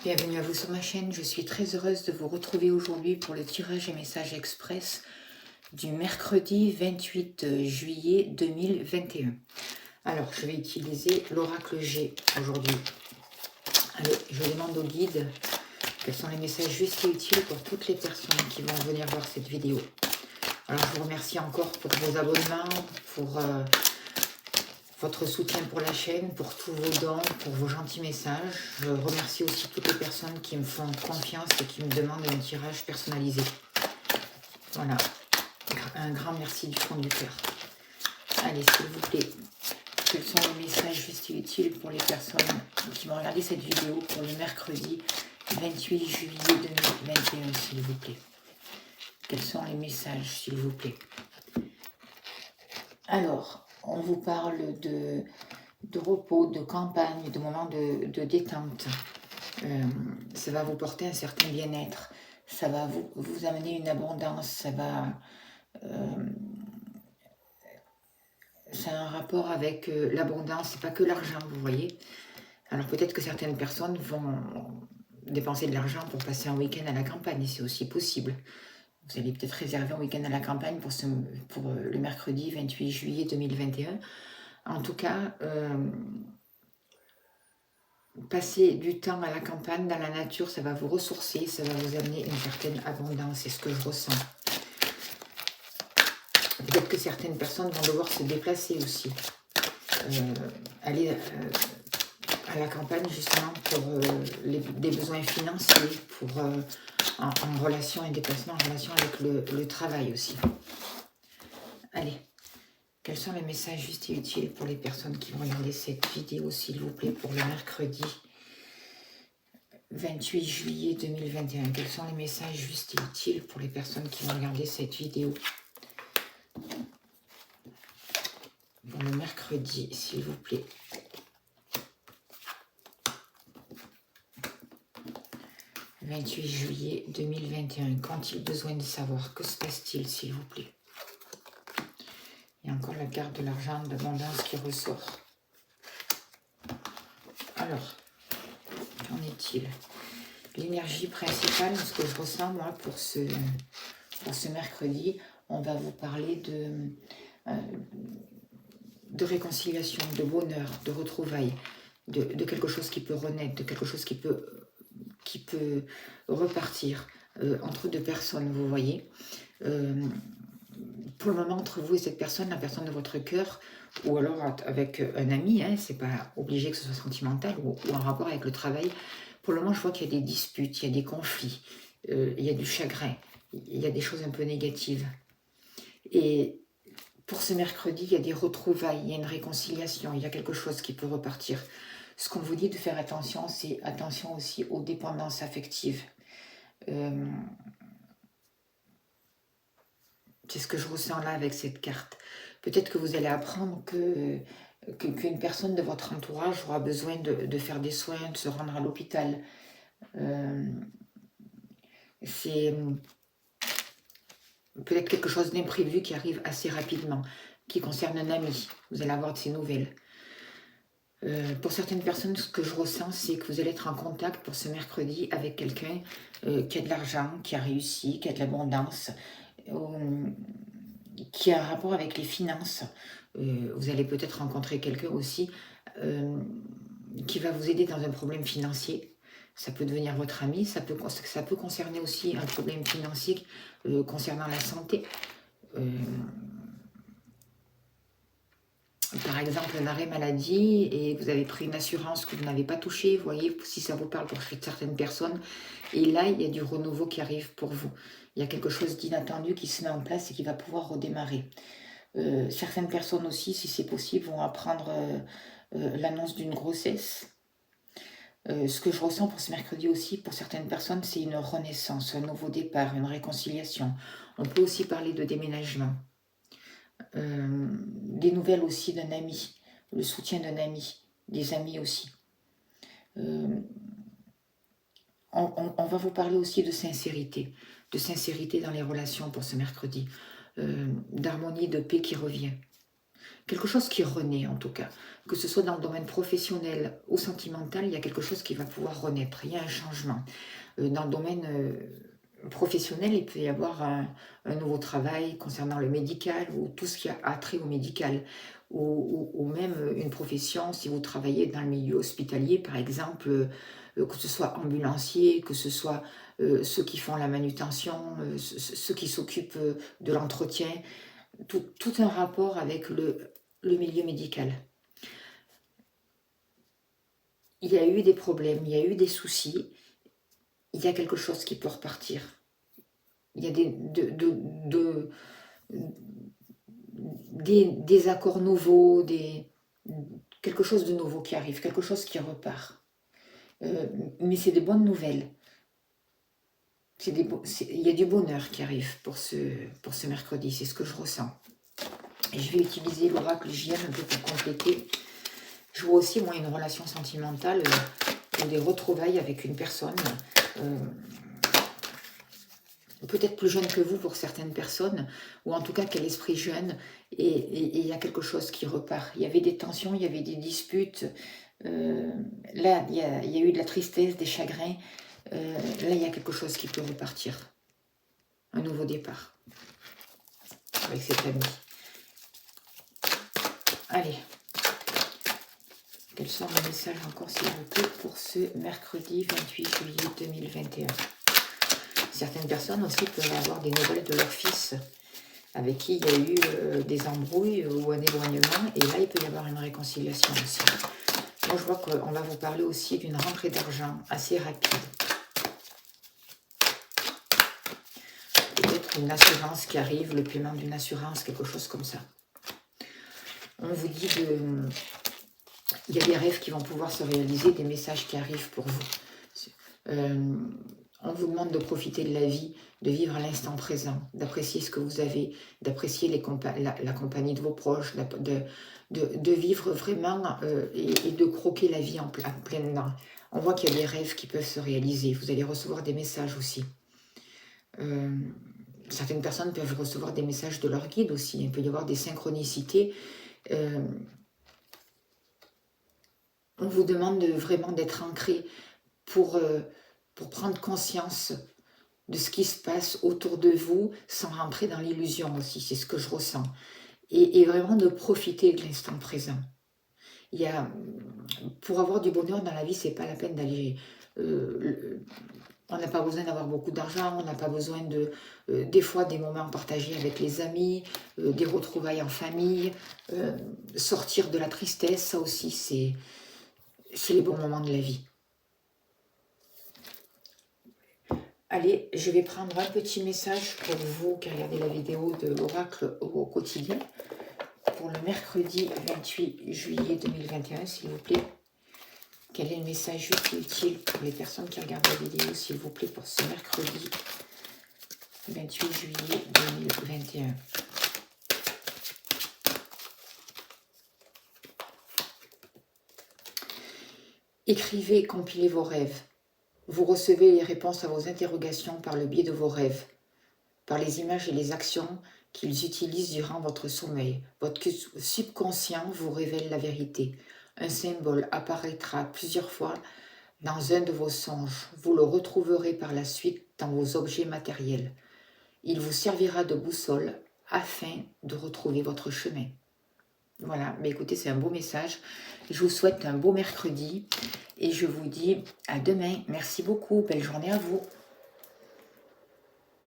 Bienvenue à vous sur ma chaîne, je suis très heureuse de vous retrouver aujourd'hui pour le tirage et message express du mercredi 28 juillet 2021. Alors, je vais utiliser l'oracle G aujourd'hui. Allez, je demande au guide quels sont les messages justes et utiles pour toutes les personnes qui vont venir voir cette vidéo. Alors, je vous remercie encore pour vos abonnements, pour votre soutien pour la chaîne, pour tous vos dons, pour vos gentils messages. Je remercie aussi toutes les personnes qui me font confiance et qui me demandent un tirage personnalisé. Voilà, un grand merci du fond du cœur. Allez, s'il vous plaît, quels sont les messages justes et utiles pour les personnes qui vont regarder cette vidéo pour le mercredi 28 juillet 2021, s'il vous plaît. Quels sont les messages, s'il vous plaît? Alors, on vous parle de repos, de campagne, de moments de détente. Ça va vous porter un certain bien-être. Ça va vous amener une abondance. Ça va... c'est un rapport avec l'abondance. C'est pas que l'argent, vous voyez. Alors peut-être que certaines personnes vont dépenser de l'argent pour passer un week-end à la campagne. C'est aussi possible. Vous allez peut-être réserver un week-end à la campagne pour le mercredi 28 juillet 2021. En tout cas, passer du temps à la campagne, dans la nature, ça va vous ressourcer, ça va vous amener une certaine abondance, c'est ce que je ressens. Peut-être que certaines personnes vont devoir se déplacer aussi. Aller à la campagne justement pour des besoins financiers, pour en relation, un déplacement en relation avec le travail aussi. Allez, quels sont les messages justes et utiles pour les personnes qui vont regarder cette vidéo, s'il vous plaît, pour le mercredi 28 juillet 2021. Quels sont les messages justes et utiles pour les personnes qui vont regarder cette vidéo pour le mercredi, s'il vous plaît? « 28 juillet 2021. Qu'ont-ils besoin de savoir? Que se passe-t-il, s'il vous plaît ?» Il y a encore la carte de l'argent, d'abondance qui ressort. Alors, qu'en est-il? L'énergie principale, ce que je ressens, moi, pour ce mercredi, on va vous parler de réconciliation, de bonheur, de retrouvailles, de quelque chose qui peut renaître, de quelque chose qui peut repartir entre deux personnes, vous voyez. Pour le moment, entre vous et cette personne, la personne de votre cœur, ou alors avec un ami, hein, c'est pas obligé que ce soit sentimental, ou en rapport avec le travail. Pour le moment, je vois qu'il y a des disputes, il y a des conflits, il y a du chagrin, il y a des choses un peu négatives. Et pour ce mercredi, il y a des retrouvailles, il y a une réconciliation, il y a quelque chose qui peut repartir. Ce qu'on vous dit de faire attention, c'est attention aussi aux dépendances affectives. C'est ce que je ressens là avec cette carte. Peut-être que vous allez apprendre qu'une personne de votre entourage aura besoin de faire des soins, de se rendre à l'hôpital. C'est peut-être quelque chose d'imprévu qui arrive assez rapidement, qui concerne un ami. Vous allez avoir de ces nouvelles. Pour certaines personnes, ce que je ressens, c'est que vous allez être en contact pour ce mercredi avec quelqu'un qui a de l'argent, qui a réussi, qui a de l'abondance, qui a un rapport avec les finances. Vous allez peut-être rencontrer quelqu'un aussi qui va vous aider dans un problème financier. Ça peut devenir votre ami, ça peut concerner aussi un problème financier concernant la santé. Par exemple, un arrêt maladie et vous avez pris une assurance que vous n'avez pas touchée, vous voyez, si ça vous parle pour certaines personnes. Et là, il y a du renouveau qui arrive pour vous. Il y a quelque chose d'inattendu qui se met en place et qui va pouvoir redémarrer. Certaines personnes aussi, si c'est possible, vont apprendre l'annonce d'une grossesse. Ce que je ressens pour ce mercredi aussi, pour certaines personnes, c'est une renaissance, un nouveau départ, une réconciliation. On peut aussi parler de déménagement. Des nouvelles aussi d'un ami, le soutien d'un ami, des amis aussi. On va vous parler aussi de sincérité dans les relations pour ce mercredi, d'harmonie, de paix qui revient. Quelque chose qui renaît en tout cas. Que ce soit dans le domaine professionnel ou sentimental, il y a quelque chose qui va pouvoir renaître. Il y a un changement. Dans le domaine professionnel, il peut y avoir un nouveau travail concernant le médical ou tout ce qui a trait au médical. Ou même une profession, si vous travaillez dans le milieu hospitalier, par exemple, que ce soit ambulancier, que ce soit ceux qui font la manutention, ceux qui s'occupent de l'entretien, tout un rapport avec le milieu médical. Il y a eu des problèmes, il y a eu des soucis, il y a quelque chose qui peut repartir. Il y a des accords nouveaux, quelque chose de nouveau qui arrive, quelque chose qui repart. Mais c'est de bonnes nouvelles. Il y a du bonheur qui arrive pour ce mercredi, c'est ce que je ressens. Et je vais utiliser l'oracle JM un peu pour compléter. Je vois aussi, moi, une relation sentimentale ou des retrouvailles avec une personne, peut-être plus jeune que vous pour certaines personnes, ou en tout cas quel esprit jeune, et il y a quelque chose qui repart. Il y avait des tensions, il y avait des disputes, là, il y a eu de la tristesse, des chagrins, là, il y a quelque chose qui peut repartir. Un nouveau départ avec cet ami. Allez. Quels sont les messages encore, s'il vous plaît, pour ce mercredi 28 juillet 2021? Certaines personnes aussi peuvent avoir des nouvelles de leur fils, avec qui il y a eu des embrouilles ou un éloignement, et là, il peut y avoir une réconciliation aussi. Moi, je vois qu'on va vous parler aussi d'une rentrée d'argent assez rapide. Peut-être une assurance qui arrive, le paiement d'une assurance, quelque chose comme ça. On vous dit il y a des rêves qui vont pouvoir se réaliser, des messages qui arrivent pour vous. On vous demande de profiter de la vie, de vivre à l'instant présent, d'apprécier ce que vous avez, d'apprécier la compagnie de vos proches, de vivre vraiment et de croquer la vie en pleine dents. On voit qu'il y a des rêves qui peuvent se réaliser. Vous allez recevoir des messages aussi. Certaines personnes peuvent recevoir des messages de leur guide aussi. Il peut y avoir des synchronicités. On vous demande vraiment d'être ancré pour prendre conscience de ce qui se passe autour de vous sans rentrer dans l'illusion aussi, c'est ce que je ressens. Et vraiment de profiter de l'instant présent. Pour avoir du bonheur dans la vie, c'est pas la peine d'aller... on n'a pas besoin d'avoir beaucoup d'argent, on n'a pas besoin des fois des moments partagés avec les amis, des retrouvailles en famille, sortir de la tristesse, ça aussi c'est les bons moments de la vie. Allez, je vais prendre un petit message pour vous qui regardez la vidéo de l'oracle au quotidien pour le mercredi 28 juillet 2021, s'il vous plaît. Quel est le message utile pour les personnes qui regardent la vidéo, s'il vous plaît, pour ce mercredi 28 juillet 2021. Écrivez et compilez vos rêves. Vous recevez les réponses à vos interrogations par le biais de vos rêves, par les images et les actions qu'ils utilisent durant votre sommeil. Votre subconscient vous révèle la vérité. Un symbole apparaîtra plusieurs fois dans un de vos songes. Vous le retrouverez par la suite dans vos objets matériels. Il vous servira de boussole afin de retrouver votre chemin. Voilà, mais écoutez, c'est un beau message. Je vous souhaite un beau mercredi et je vous dis à demain. Merci beaucoup, belle journée à vous.